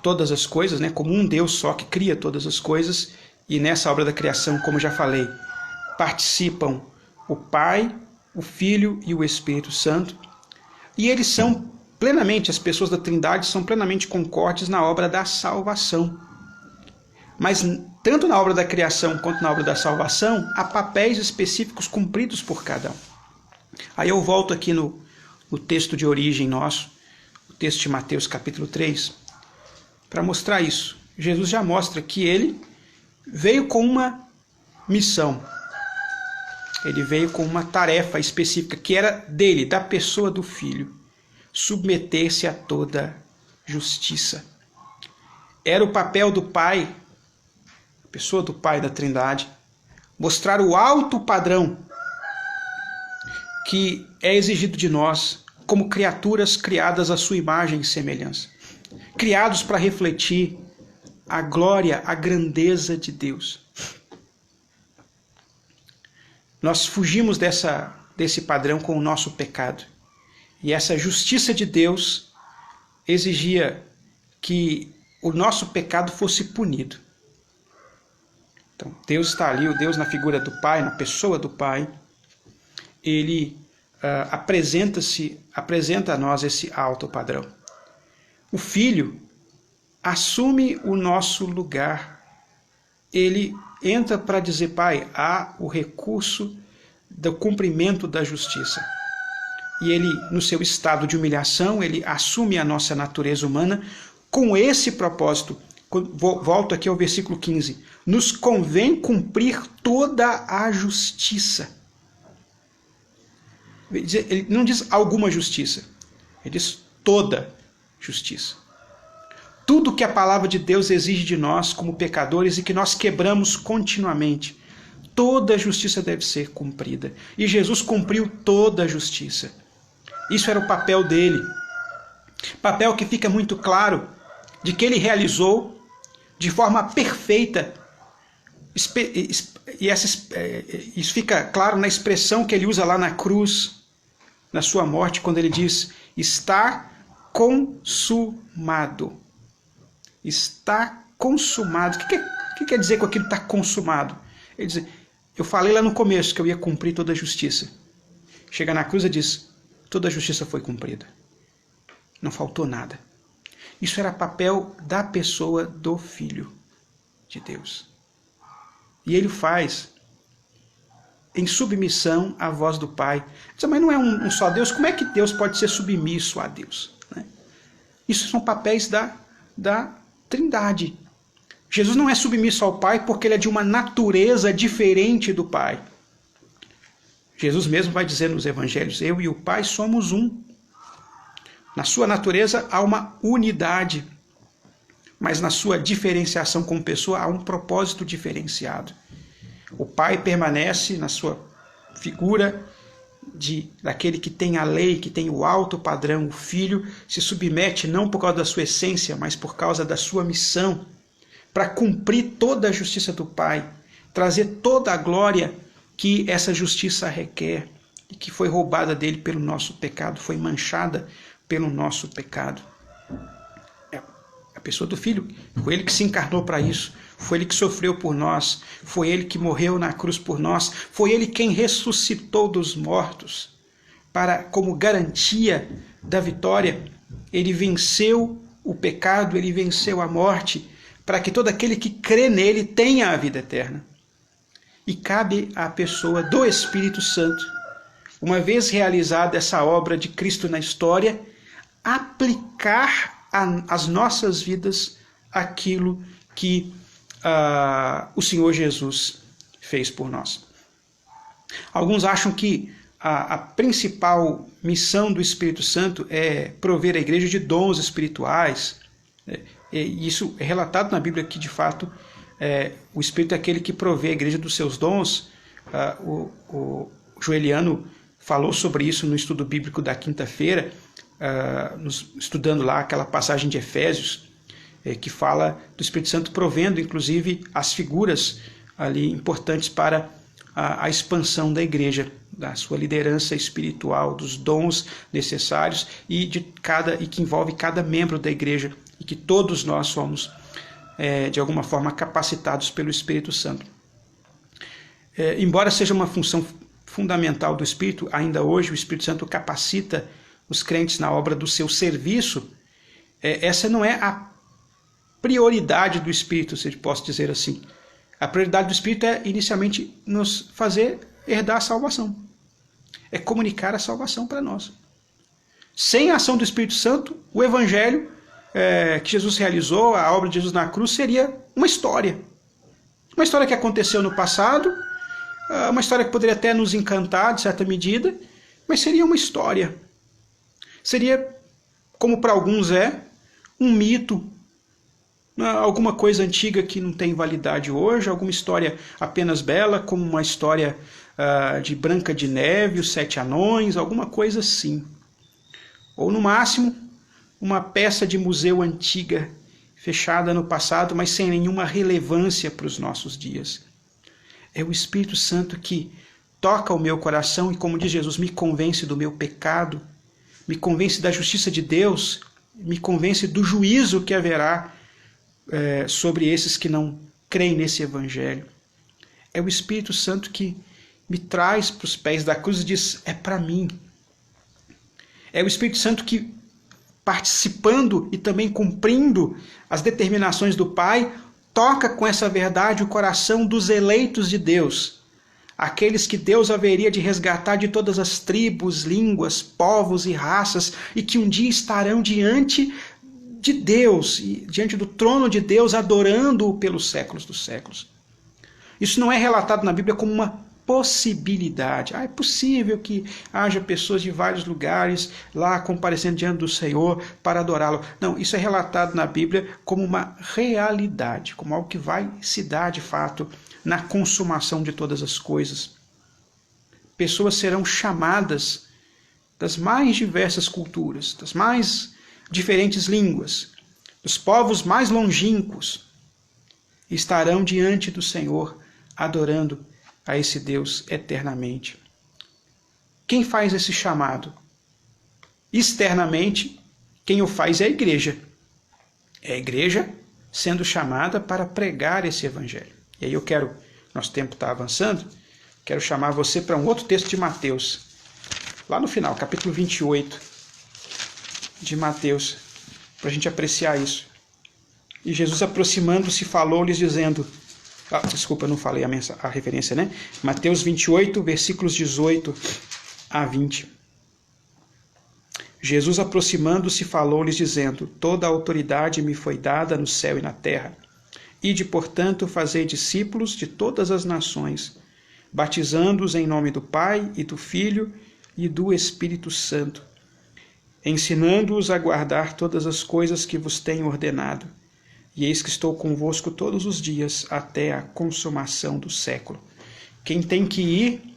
todas as coisas, como um Deus só que cria todas as coisas, e nessa obra da criação, como já falei, participam o Pai, o Filho e o Espírito Santo. E eles são plenamente, as pessoas da Trindade são plenamente concordes na obra da salvação. Mas tanto na obra da criação quanto na obra da salvação, há papéis específicos cumpridos por cada um. Aí eu volto aqui no texto de origem nosso, o texto de Mateus capítulo 3, para mostrar isso. Jesus já mostra que ele veio com uma missão. Ele veio com uma tarefa específica que era dele, da pessoa do Filho, submeter-se a toda justiça. Era o papel do Pai, a pessoa do Pai da Trindade, mostrar o alto padrão que é exigido de nós como criaturas criadas à sua imagem e semelhança, criados para refletir a glória, a grandeza de Deus. Nós fugimos desse padrão com o nosso pecado. E essa justiça de Deus exigia que o nosso pecado fosse punido. Então, Deus está ali, o Deus na figura do Pai, na pessoa do Pai, ele apresenta a nós esse alto padrão. O Filho assume o nosso lugar. Ele entra para dizer, Pai, há o recurso do cumprimento da justiça. E ele, no seu estado de humilhação, ele assume a nossa natureza humana com esse propósito. Volto aqui ao versículo 15. Nos convém cumprir toda a justiça. Ele não diz alguma justiça, ele diz toda justiça. Tudo que a palavra de Deus exige de nós como pecadores e que nós quebramos continuamente, toda a justiça deve ser cumprida. E Jesus cumpriu toda a justiça. Isso era o papel dele. Papel que fica muito claro de que ele realizou de forma perfeita. E isso fica claro na expressão que ele usa lá na cruz, na sua morte, quando ele diz, está consumado. Está consumado. O que quer dizer com aquilo está consumado? Ele diz, eu falei lá no começo que eu ia cumprir toda a justiça. Chega na cruz e diz, toda a justiça foi cumprida. Não faltou nada. Isso era papel da pessoa do Filho de Deus. E ele faz em submissão à voz do Pai. Mas não é um só Deus? Como é que Deus pode ser submisso a Deus? Isso são papéis da Trindade. Jesus não é submisso ao Pai porque ele é de uma natureza diferente do Pai. Jesus mesmo vai dizer nos evangelhos, eu e o Pai somos um. Na sua natureza há uma unidade, mas na sua diferenciação como pessoa há um propósito diferenciado. O Pai permanece na sua figura daquele que tem a lei, que tem o alto padrão. O Filho se submete não por causa da sua essência, mas por causa da sua missão, para cumprir toda a justiça do Pai, trazer toda a glória que essa justiça requer e que foi roubada dele pelo nosso pecado, foi manchada pelo nosso pecado. A pessoa do Filho, foi ele que se encarnou para isso, foi ele que sofreu por nós, foi ele que morreu na cruz por nós, foi ele quem ressuscitou dos mortos, como garantia da vitória. Ele venceu o pecado, ele venceu a morte, para que todo aquele que crê nele tenha a vida eterna. E cabe à pessoa do Espírito Santo, uma vez realizada essa obra de Cristo na história, aplicar às nossas vidas aquilo que o Senhor Jesus fez por nós. Alguns acham que a principal missão do Espírito Santo é prover a igreja de dons espirituais. E isso é relatado na Bíblia que, de fato, o Espírito é aquele que provê a igreja dos seus dons. O Joeliano falou sobre isso no estudo bíblico da quinta-feira, estudando lá aquela passagem de Efésios, que fala do Espírito Santo provendo, inclusive, as figuras ali importantes para a expansão da igreja, da sua liderança espiritual, dos dons necessários e que envolve cada membro da igreja, e que todos nós somos, de alguma forma, capacitados pelo Espírito Santo. Embora seja uma função fundamental do Espírito. Ainda hoje o Espírito Santo capacita os crentes na obra do seu serviço. Essa não é a prioridade do Espírito, se eu posso dizer assim. A prioridade do Espírito é inicialmente nos fazer herdar a salvação. É comunicar a salvação para nós. Sem a ação do Espírito Santo, o Evangelho que Jesus realizou, a obra de Jesus na cruz, seria uma história. Uma história que aconteceu no passado, uma história que poderia até nos encantar, de certa medida, mas seria uma história. Seria, como para alguns um mito, alguma coisa antiga que não tem validade hoje, alguma história apenas bela, como uma história de Branca de Neve, os 7 anões, alguma coisa assim. Ou, no máximo, uma peça de museu antiga, fechada no passado, mas sem nenhuma relevância para os nossos dias. É o Espírito Santo que toca o meu coração e, como diz Jesus, me convence do meu pecado, me convence da justiça de Deus, me convence do juízo que haverá sobre esses que não creem nesse Evangelho. É o Espírito Santo que me traz para os pés da cruz e diz, é para mim. É o Espírito Santo que, participando e também cumprindo as determinações do Pai, toca com essa verdade o coração dos eleitos de Deus, aqueles que Deus haveria de resgatar de todas as tribos, línguas, povos e raças, e que um dia estarão diante de Deus, e diante do trono de Deus, adorando-o pelos séculos dos séculos. Isso não é relatado na Bíblia como uma possibilidade. É possível que haja pessoas de vários lugares lá comparecendo diante do Senhor para adorá-lo. Não, isso é relatado na Bíblia como uma realidade, como algo que vai se dar de fato na consumação de todas as coisas. Pessoas serão chamadas das mais diversas culturas, das mais diferentes línguas, dos povos mais longínquos, e estarão diante do Senhor adorando a esse Deus eternamente. Quem faz esse chamado? Externamente, quem o faz é a igreja. É a igreja sendo chamada para pregar esse Evangelho. E aí nosso tempo está avançando, quero chamar você para um outro texto de Mateus. Lá no final, capítulo 28 de Mateus, para a gente apreciar isso. E Jesus, aproximando-se, falou-lhes dizendo... desculpa, eu não falei a referência, né? Mateus 28, versículos 18 a 20. Jesus, aproximando-se, falou-lhes dizendo, toda a autoridade me foi dada no céu e na terra. Ide, portanto, fazei discípulos de todas as nações, batizando-os em nome do Pai e do Filho e do Espírito Santo, ensinando-os a guardar todas as coisas que vos tenho ordenado. E eis que estou convosco todos os dias, até a consumação do século. Quem tem que ir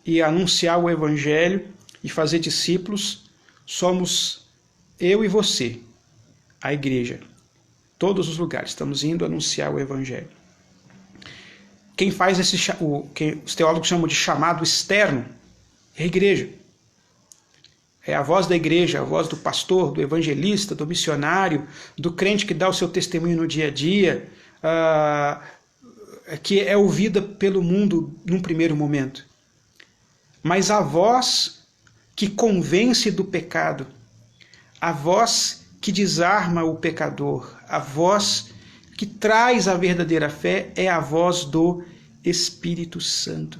e anunciar o Evangelho e fazer discípulos, somos eu e você, a igreja. Todos os lugares, estamos indo anunciar o Evangelho. Quem faz que os teólogos chamam de chamado externo, é a igreja. É a voz da igreja, a voz do pastor, do evangelista, do missionário, do crente que dá o seu testemunho no dia a dia, que é ouvida pelo mundo num primeiro momento. Mas a voz que convence do pecado, a voz que desarma o pecador, a voz que traz a verdadeira fé é a voz do Espírito Santo.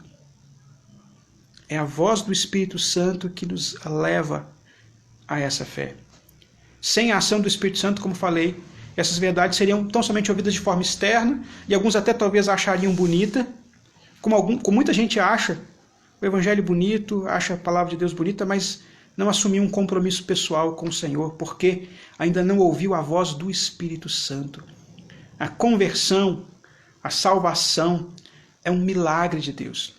É a voz do Espírito Santo que nos leva a essa fé. Sem a ação do Espírito Santo, como falei, essas verdades seriam tão somente ouvidas de forma externa, e alguns até talvez achariam bonita, como muita gente acha o Evangelho bonito, acha a palavra de Deus bonita, mas não assumiu um compromisso pessoal com o Senhor, porque ainda não ouviu a voz do Espírito Santo. A conversão, a salvação é um milagre de Deus.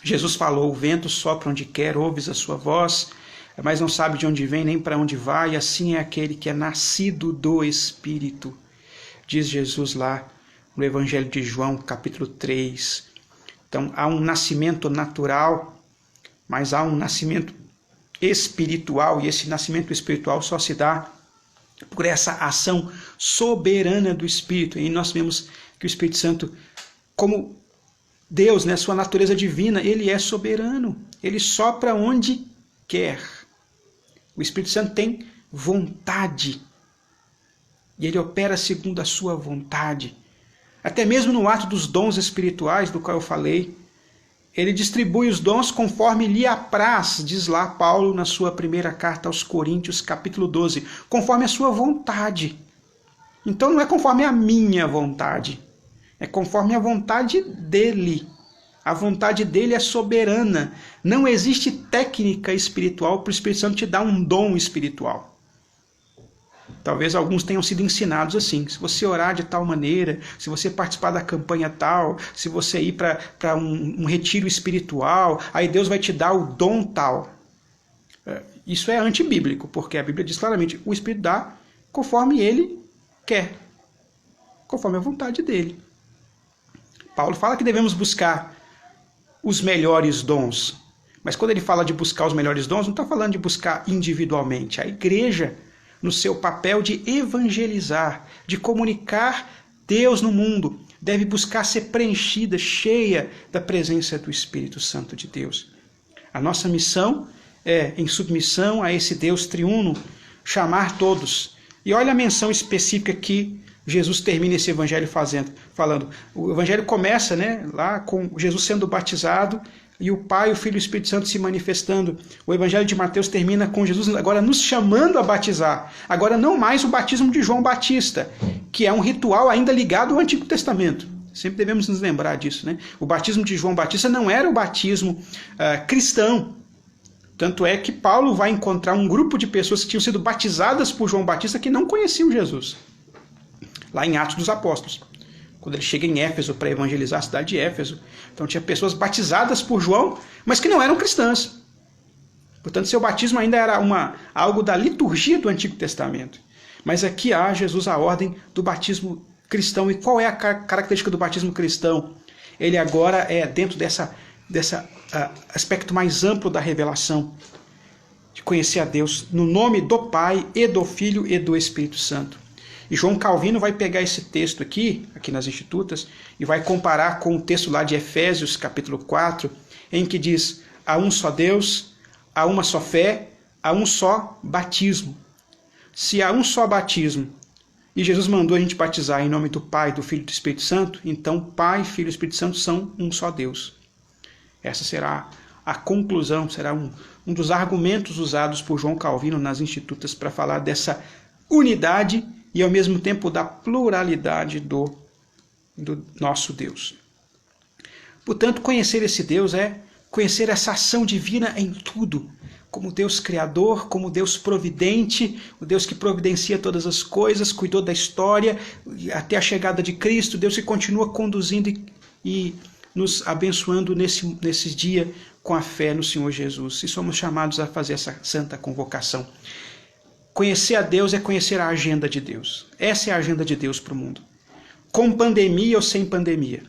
Jesus falou, o vento sopra onde quer, ouves a sua voz, mas não sabe de onde vem nem para onde vai, e assim é aquele que é nascido do Espírito. Diz Jesus lá no Evangelho de João, capítulo 3. Então, há um nascimento natural, mas há um nascimento espiritual, e esse nascimento espiritual só se dá por essa ação soberana do Espírito. E nós vemos que o Espírito Santo, como Deus, né, sua natureza divina, ele é soberano. Ele sopra onde quer. O Espírito Santo tem vontade. E ele opera segundo a sua vontade. Até mesmo no ato dos dons espirituais, do qual eu falei, ele distribui os dons conforme lhe apraz, diz lá Paulo na sua primeira carta aos Coríntios, capítulo 12, conforme a sua vontade. Então não é conforme a minha vontade, é conforme a vontade dele. A vontade dele é soberana. Não existe técnica espiritual para o Espírito Santo te dar um dom espiritual. Talvez alguns tenham sido ensinados assim. Se você orar de tal maneira, se você participar da campanha tal, se você ir para um retiro espiritual, aí Deus vai te dar o dom tal. Isso é antibíblico, porque a Bíblia diz claramente, o Espírito dá conforme ele quer, conforme a vontade dele. Paulo fala que devemos buscar os melhores dons, mas quando ele fala de buscar os melhores dons, não está falando de buscar individualmente. A igreja, no seu papel de evangelizar, de comunicar Deus no mundo, deve buscar ser preenchida, cheia da presença do Espírito Santo de Deus. A nossa missão é, em submissão a esse Deus triuno, chamar todos. E olha a menção específica que Jesus termina esse evangelho falando. O evangelho começa, né, lá com Jesus sendo batizado e o Pai, o Filho e o Espírito Santo se manifestando. O evangelho de Mateus termina com Jesus agora nos chamando a batizar. Agora não mais o batismo de João Batista, que é um ritual ainda ligado ao Antigo Testamento. Sempre devemos nos lembrar disso, né? O batismo de João Batista não era o batismo cristão. Tanto é que Paulo vai encontrar um grupo de pessoas que tinham sido batizadas por João Batista que não conheciam Jesus. Lá em Atos dos Apóstolos, quando ele chega em Éfeso para evangelizar a cidade de Éfeso. Então tinha pessoas batizadas por João, mas que não eram cristãs. Portanto, seu batismo ainda era algo da liturgia do Antigo Testamento. Mas aqui há Jesus a ordem do batismo cristão. E qual é a característica do batismo cristão? Ele agora é dentro desse aspecto mais amplo da revelação, de conhecer a Deus no nome do Pai e do Filho e do Espírito Santo. E João Calvino vai pegar esse texto aqui nas Institutas, e vai comparar com o texto lá de Efésios, capítulo 4, em que diz, há um só Deus, há uma só fé, há um só batismo. Se há um só batismo, e Jesus mandou a gente batizar em nome do Pai, do Filho e do Espírito Santo, então Pai, Filho e Espírito Santo são um só Deus. Essa será a conclusão, será um dos argumentos usados por João Calvino nas Institutas para falar dessa unidade e ao mesmo tempo da pluralidade do nosso Deus. Portanto, conhecer esse Deus é conhecer essa ação divina em tudo, como Deus criador, como Deus providente, o Deus que providencia todas as coisas, cuidou da história até a chegada de Cristo, Deus que continua conduzindo e nos abençoando nesse dia com a fé no Senhor Jesus. E somos chamados a fazer essa santa convocação. Conhecer a Deus é conhecer a agenda de Deus. Essa é a agenda de Deus para o mundo. Com pandemia ou sem pandemia.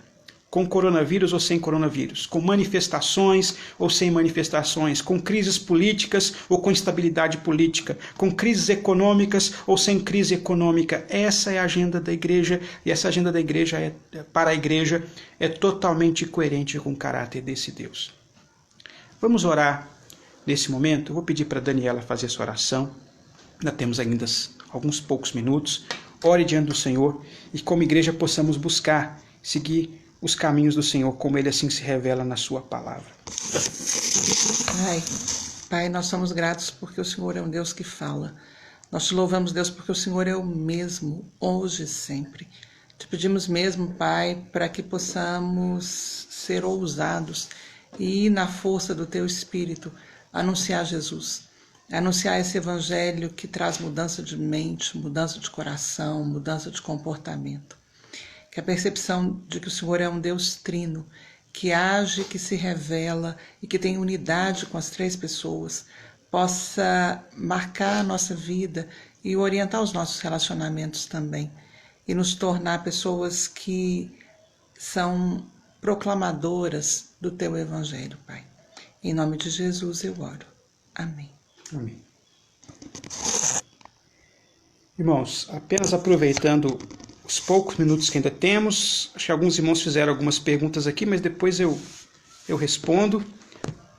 Com coronavírus ou sem coronavírus. Com manifestações ou sem manifestações. Com crises políticas ou com instabilidade política. Com crises econômicas ou sem crise econômica. Essa é a agenda da igreja. E essa agenda da igreja, para a igreja, é totalmente coerente com o caráter desse Deus. Vamos orar nesse momento. Eu vou pedir para a Daniela fazer essa oração. Ainda temos ainda alguns poucos minutos. Ore diante do Senhor e como igreja possamos buscar, seguir os caminhos do Senhor, como Ele assim se revela na sua palavra. Pai, nós somos gratos porque o Senhor é um Deus que fala. Nós te louvamos, Deus, porque o Senhor é o mesmo, hoje e sempre. Te pedimos mesmo, Pai, para que possamos ser ousados e ir na força do Teu Espírito, anunciar Jesus. Anunciar esse evangelho que traz mudança de mente, mudança de coração, mudança de comportamento. Que a percepção de que o Senhor é um Deus trino, que age, que se revela e que tem unidade com as três pessoas, possa marcar a nossa vida e orientar os nossos relacionamentos também. E nos tornar pessoas que são proclamadoras do Teu evangelho, Pai. Em nome de Jesus eu oro. Amém. Amém. Irmãos, apenas aproveitando os poucos minutos que ainda temos. Acho que alguns irmãos fizeram algumas perguntas aqui, mas depois eu respondo,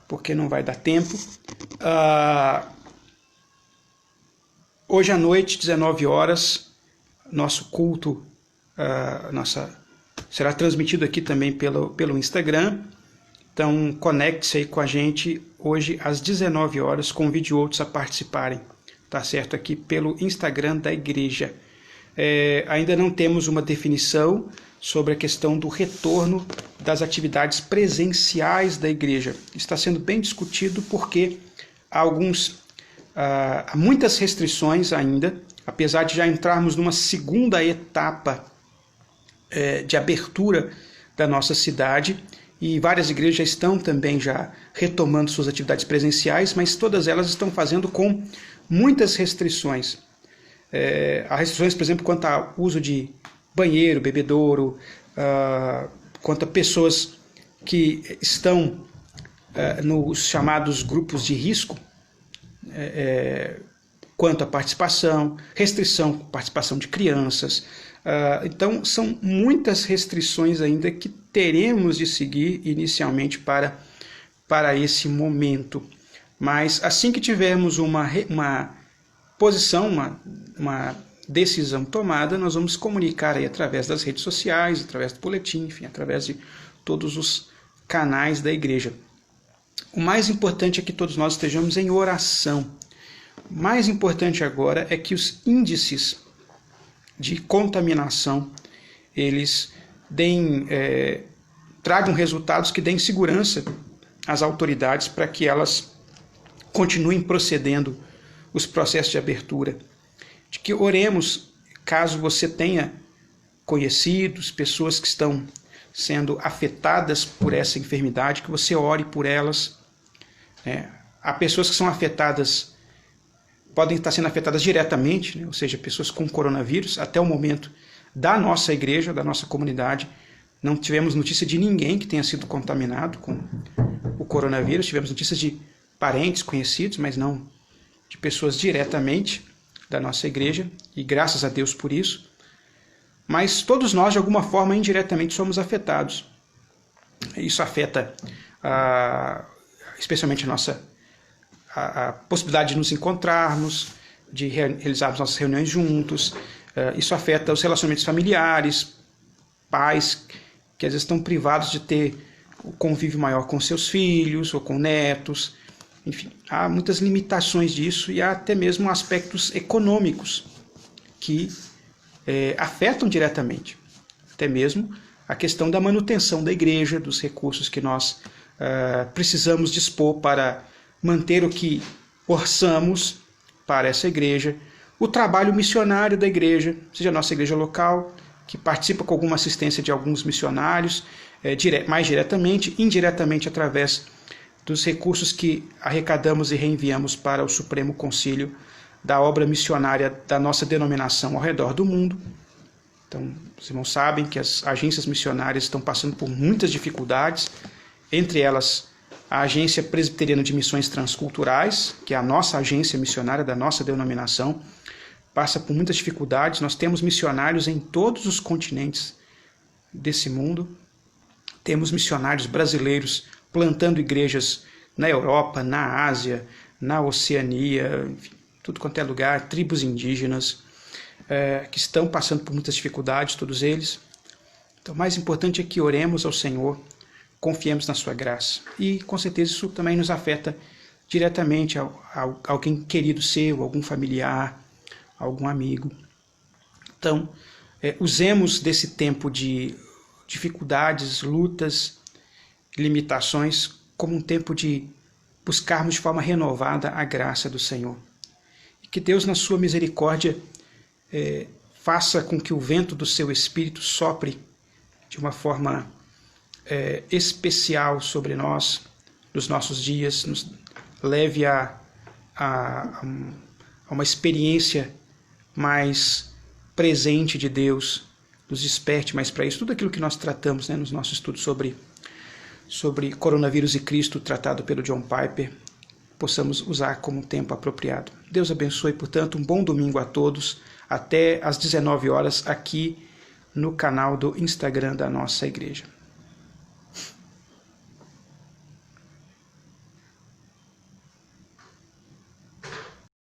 porque não vai dar tempo. Hoje à noite, 19 horas, nosso culto será transmitido aqui também pelo Instagram. Então, conecte-se aí com a gente hoje às 19 horas. Convide outros a participarem, tá certo? Aqui pelo Instagram da igreja. Ainda não temos uma definição sobre a questão do retorno das atividades presenciais da igreja. Está sendo bem discutido porque há muitas restrições ainda, apesar de já entrarmos numa segunda etapa de abertura da nossa cidade, e várias igrejas já estão também já retomando suas atividades presenciais, mas todas elas estão fazendo com muitas restrições. Há restrições, por exemplo, quanto ao uso de banheiro, bebedouro, quanto a pessoas que estão nos chamados grupos de risco, quanto à participação, restrição, participação de crianças. Então, são muitas restrições ainda que teremos de seguir inicialmente para esse momento. Mas assim que tivermos uma posição, uma decisão tomada, nós vamos comunicar aí através das redes sociais, através do boletim, enfim, através de todos os canais da igreja. O mais importante é que todos nós estejamos em oração. O mais importante agora é que os índices de contaminação, eles tragam resultados que deem segurança às autoridades para que elas continuem procedendo os processos de abertura. De que oremos, caso você tenha conhecidos, pessoas que estão sendo afetadas por essa enfermidade, que você ore por elas. Há pessoas que são afetadas, podem estar sendo afetadas diretamente, ou seja, pessoas com coronavírus. Até o momento da nossa igreja, da nossa comunidade, não tivemos notícia de ninguém que tenha sido contaminado com o coronavírus. Tivemos notícias de parentes, conhecidos, mas não de pessoas diretamente da nossa igreja, e graças a Deus por isso. Mas todos nós, de alguma forma, indiretamente somos afetados. Isso afeta especialmente a possibilidade de nos encontrarmos, de realizarmos nossas reuniões juntos. Isso afeta os relacionamentos familiares, pais que às vezes estão privados de ter o convívio maior com seus filhos ou com netos. Enfim, há muitas limitações disso, e há até mesmo aspectos econômicos que afetam diretamente. Até mesmo a questão da manutenção da igreja, dos recursos que nós precisamos dispor para manter o que orçamos para essa igreja, o trabalho missionário da igreja, seja a nossa igreja local, que participa com alguma assistência de alguns missionários, mais diretamente, indiretamente através dos recursos que arrecadamos e reenviamos para o Supremo Concílio da obra missionária da nossa denominação ao redor do mundo. Então, os irmãos sabem que as agências missionárias estão passando por muitas dificuldades, entre elas a Agência Presbiteriana de Missões Transculturais, que é a nossa agência missionária da nossa denominação, passa por muitas dificuldades. Nós temos missionários em todos os continentes desse mundo. Temos missionários brasileiros plantando igrejas na Europa, na Ásia, na Oceania, enfim, tudo quanto é lugar, tribos indígenas que estão passando por muitas dificuldades, todos eles. Então, o mais importante é que oremos ao Senhor, confiemos na sua graça. E, com certeza, isso também nos afeta diretamente a alguém querido seu, algum familiar, algum amigo. Então, usemos desse tempo de dificuldades, lutas, limitações, como um tempo de buscarmos de forma renovada a graça do Senhor. E que Deus, na sua misericórdia, faça com que o vento do seu Espírito sopre de uma forma especial sobre nós, nos nossos dias, nos leve a uma experiência mais presente de Deus, nos desperte mais para isso. Tudo aquilo que nós tratamos, nos nossos estudos sobre coronavírus e Cristo, tratado pelo John Piper, possamos usar como tempo apropriado. Deus abençoe, portanto, um bom domingo a todos, até às 19 horas aqui no canal do Instagram da nossa igreja.